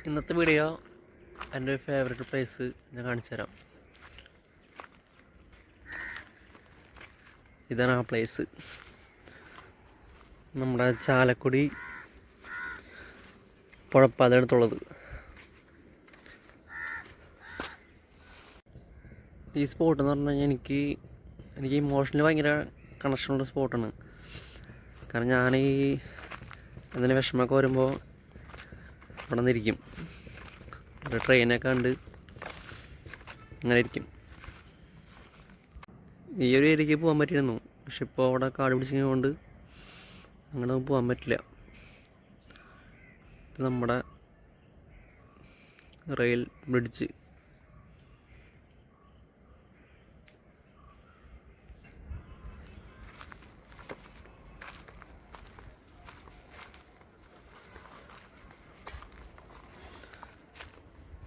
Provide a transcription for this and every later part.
ഇന്നത്തെ വീഡിയോ എൻ്റെ ഒരു ഫേവറേറ്റ് പ്ലേസ് ഞാൻ കാണിച്ചു തരാം. ഇതാണ് ആ പ്ലേസ്. നമ്മുടെ ചാലക്കുടി പുഴപ്പാതടുത്തുള്ളത്. ഈ സ്പോട്ട് എന്ന് പറഞ്ഞു കഴിഞ്ഞാൽ എനിക്ക് ഇമോഷണലി ഭയങ്കര കണക്ഷനുള്ള സ്പോട്ടാണ്. കാരണം ഞാൻ എന്തെങ്കിലും വിഷമമൊക്കെ വരുമ്പോൾ ഇവിടെ നിന്നിരിക്കും. ഒരു ട്രെയിനൊക്കെ കണ്ട് അങ്ങനെ ഇരിക്കും. ഈ ഒരു ഏരിയക്ക് പോകാൻ പറ്റിയിരുന്നു, പക്ഷെ ഇപ്പോൾ അവിടെ കാട് പിടിച്ചതുകൊണ്ട് അങ്ങനെ പോകാൻ പറ്റില്ല. ഇത് നമ്മുടെ റെയിൽ ബ്രിഡ്ജ്.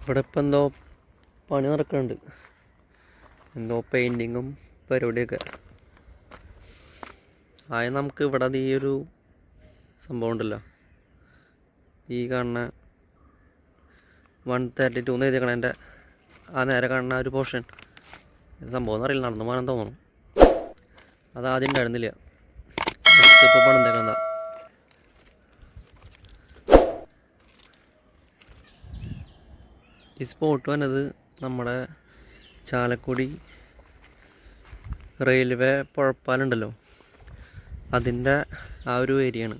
ഇവിടെ ഇപ്പം എന്തോ പണി നടക്കുന്നുണ്ട്, എന്തോ പെയിൻറ്റിങ്ങും പരിപാടിയൊക്കെ. ആദ്യം നമുക്ക് ഇവിടെ ഈ ഒരു സംഭവം ഉണ്ടല്ലോ, ഈ കാണുന്ന 132 എന്ന് എഴുതിയേക്കണം എൻ്റെ ആ നേരെ കാണുന്ന ഒരു പോർഷൻ. സംഭവം എന്ന് അറിയില്ല, നടന്നു പോകാൻ തോന്നുന്നു. അതാദ്യം ഉണ്ടായിരുന്നില്ല, ഇപ്പോൾ പണിതേക്കണതാ. ഈ സ്പോട്ട് വന്നത് നമ്മുടെ ചാലക്കുടി റെയിൽവേ പുഴപ്പാലുണ്ടല്ലോ, അതിൻ്റെ ആ ഒരു ഏരിയയാണ്.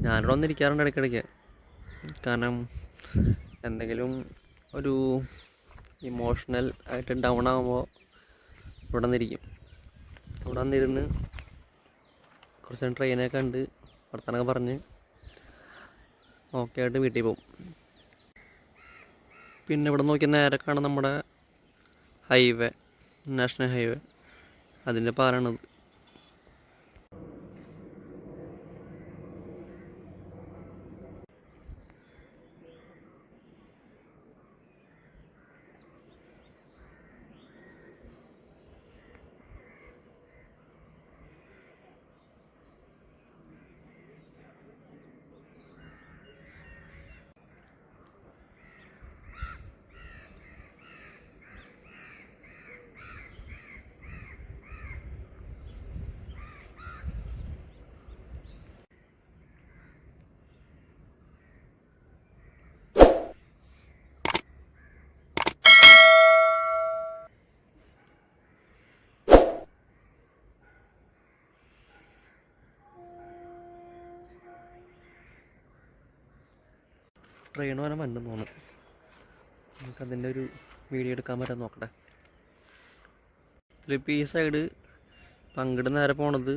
ഞാനിവിടെ വന്നിരിക്കാറുണ്ട് ഇടയ്ക്കിടയ്ക്ക്. കാരണം എന്തെങ്കിലും ഒരു ഇമോഷണൽ ആയിട്ട് ഡൗൺ ആകുമ്പോൾ ഇവിടെ വന്നിരിക്കും. ഇവിടെ വന്നിരുന്ന് കുറച്ച് നേരം ട്രെയിനൊക്കെ കണ്ട് വർത്താനൊക്കെ പറഞ്ഞ് ഓക്കെ ആയിട്ട് വീട്ടിൽ പോകും. പിന്നെ ഇവിടെ നോക്കിയാൽ നേരെ കാണാൻ നമ്മുടെ ഹൈവേ, നാഷണൽ ഹൈവേ, അതിൻ്റെ പാലാണത്. ട്രെയിൻ വരെ മഞ്ഞെന്ന് തോന്നുന്നു. നമുക്കതിൻ്റെ ഒരു വീഡിയോ എടുക്കാൻ പറ്റാൻ നോക്കട്ടെ. ഇതിലിപ്പോൾ ഈ സൈഡ് പങ്കിട് നേരെ പോണത്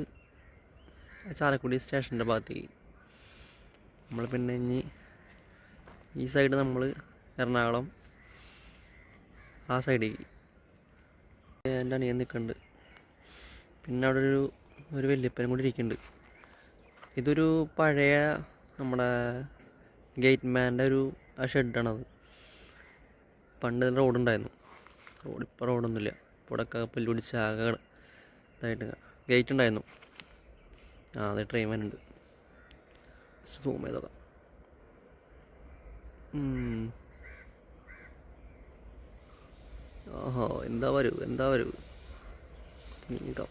ചാലക്കുടി സ്റ്റേഷൻ്റെ ഭാഗത്തേക്ക്. നമ്മൾ പിന്നെ ഇനി ഈ സൈഡ് നമ്മൾ എറണാകുളം ആ സൈഡിലേക്ക്. എൻ്റെ അനിയൻ നിൽക്കുന്നുണ്ട്. പിന്നെ അവിടെ ഒരു വല്യപ്പനും കൂടി ഇരിക്കുന്നുണ്ട്. ഇതൊരു പഴയ നമ്മുടെ ഗേറ്റ് മാൻ്റെ ആ ഷെഡാണത്. പണ്ട് റോഡുണ്ടായിരുന്നു, ഇപ്പോൾ റോഡൊന്നുമില്ല. ഇവിടെയൊക്കെ പുല്ല് പിടിച്ച് ആകെ ഇതായിട്ട്. ഗേറ്റ് ഉണ്ടായിരുന്നു. അത് ട്രെയിൻ വരുന്നുണ്ട്. സൂം ചെയ്തോക്കാം. ഓഹോ, എന്താ വരൂ നീക്കാം.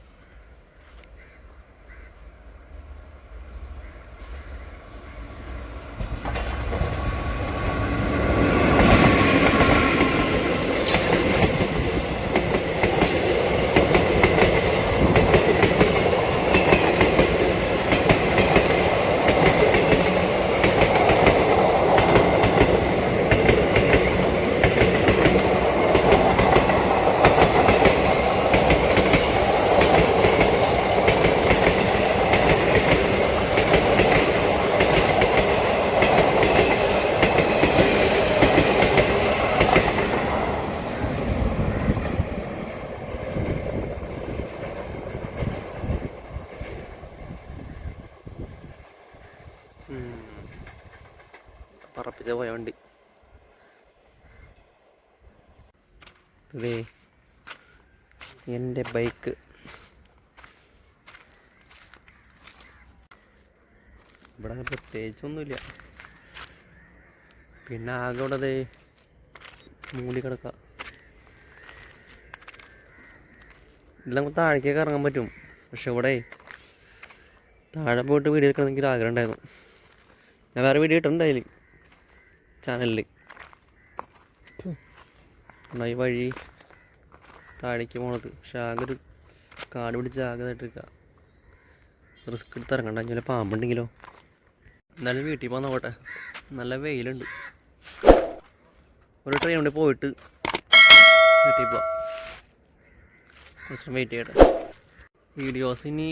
പറപ്പിച്ച പോയ വണ്ടി. ഇതേ എൻ്റെ ബൈക്ക്. ഇവിടെ പ്രത്യേകിച്ചൊന്നുമില്ല. പിന്നെ ആകെ ഇവിടെ മൂടി കിടക്കുക. ഇതിൽ നമുക്ക് താഴേക്കൊക്കെ ഇറങ്ങാൻ പറ്റും. പക്ഷെ ഇവിടെ താഴെ പോയിട്ട് വീഡിയോ എടുക്കണം എനിക്ക് ആഗ്രഹം ഉണ്ടായിരുന്നു. ഞാൻ വേറെ വീഡിയോ ഇട്ടിട്ടുണ്ട് അതിൽ ചാനലിൽ. എന്നാൽ ഈ വഴി താഴേക്ക് പോണത് പക്ഷെ ആകെ ഒരു കാട് പിടിച്ച് ആകെതായിട്ടിരിക്കുക. റിസ്ക് എടുത്ത് ഇറങ്ങണ്ട, ഇങ്ങനെ പാമ്പുണ്ടെങ്കിലോ. എന്തായാലും വീട്ടിൽ പോകാൻ നോക്കട്ടെ, നല്ല വെയിലുണ്ട്. ഒരു ട്രെയിൻ കൊണ്ട് പോയിട്ട് വീട്ടിൽ പോവാം. കുറച്ച് വെയിറ്റ് ചെയ്യട്ടെ. വീഡിയോസ് ഇനി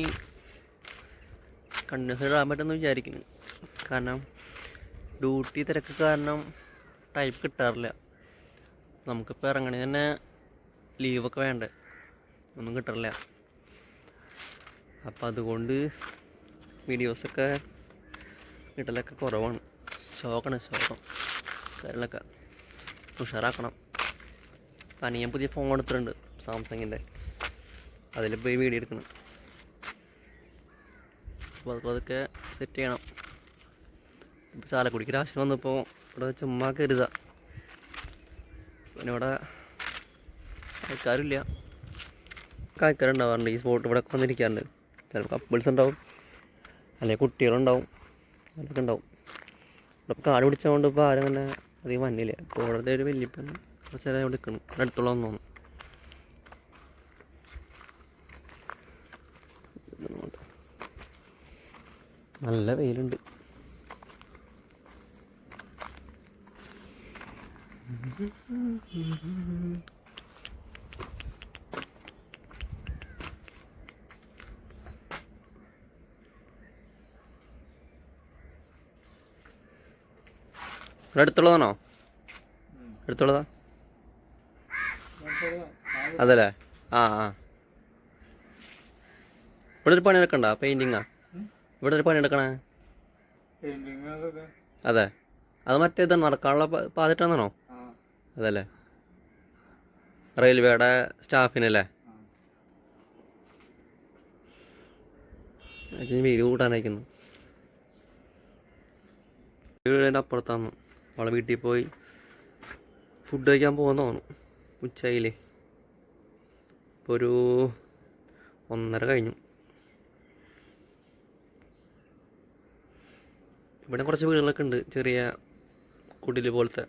കണ്ടിന്യൂസ് ഇടാൻ പറ്റുമെന്ന് വിചാരിക്കുന്നു. കാരണം ഡ്യൂട്ടി തിരക്ക് കാരണം ടൈപ്പ് കിട്ടാറില്ല. നമുക്കിപ്പോൾ ഇറങ്ങണേ തന്നെ ലീവൊക്കെ വേണ്ടേ, ഒന്നും കിട്ടാറില്ല. അപ്പം അതുകൊണ്ട് വീഡിയോസൊക്കെ കിട്ടലൊക്കെ കുറവാണ്. ശോകം കാര്യങ്ങളൊക്കെ ഉഷാറാക്കണം. ഞാൻ പുതിയ ഫോൺ എടുത്തിട്ടുണ്ട്, സാംസങ്ങിൻ്റെ. അതിൽ പോയി വീഡിയോ എടുക്കണം. അപ്പോൾ അതൊക്കെ സെറ്റ് ചെയ്യണം. ഇപ്പോൾ ചാലക്കുടിക്ക് രാഷ്ട്രം വന്നപ്പോൾ ഇവിടെ ചുമ്മാ കരുതുക. പിന്നെ ഇവിടെ ആൾക്കാരില്ല. ആൾക്കാരുണ്ടാവാറുണ്ട് ഈ സ്പോട്ട് ഇവിടെ വന്നിരിക്കാറുണ്ട്. ചിലപ്പോൾ കപ്പിൾസ് ഉണ്ടാവും, അല്ലെങ്കിൽ കുട്ടികളുണ്ടാവും, അതൊക്കെ ഉണ്ടാവും. ഇവിടെ കാട് പിടിച്ചതുകൊണ്ട് ഇപ്പോൾ ആരും അങ്ങനെ അധികം വന്നില്ല. ഇപ്പോൾ ഇവിടുത്തെ ഒരു വല്യപ്പൻ കുറച്ച് നേരം ഇവിടെ നിൽക്കണം, അടുത്തുള്ള തോന്നുന്നു. നല്ല വെയിലുണ്ട്. ഇവിടെ അടുത്തുള്ളതാണോ? അടുത്തുള്ളതാ അതല്ലേ? ആ ഇവിടെ ഒരു പണി എടുക്കണ്ട, പെയിൻറ്റിങ്ങാ ഇവിടെ ഒരു പണി എടുക്കണേ? അതെ, അത് മറ്റേത് നടക്കാനുള്ള പാതിട്ടാന്നാണോ? അതല്ലേ, റെയിൽവേയുടെ സ്റ്റാഫിനല്ലേ? വീതി കൂട്ടാനയക്കുന്നു. വീടിൻ്റെ അപ്പുറത്താന്ന്. അവളെ വീട്ടിൽ പോയി ഫുഡ് കഴിക്കാൻ പോകുന്ന തോന്നുന്നു. ഉച്ചയില്ലേ, ഇപ്പോൾ ഒരു 1:30 കഴിഞ്ഞു. ഇവിടെ കുറച്ച് വീടുകളൊക്കെ ഉണ്ട്, ചെറിയ കുടിൽ പോലത്തെ.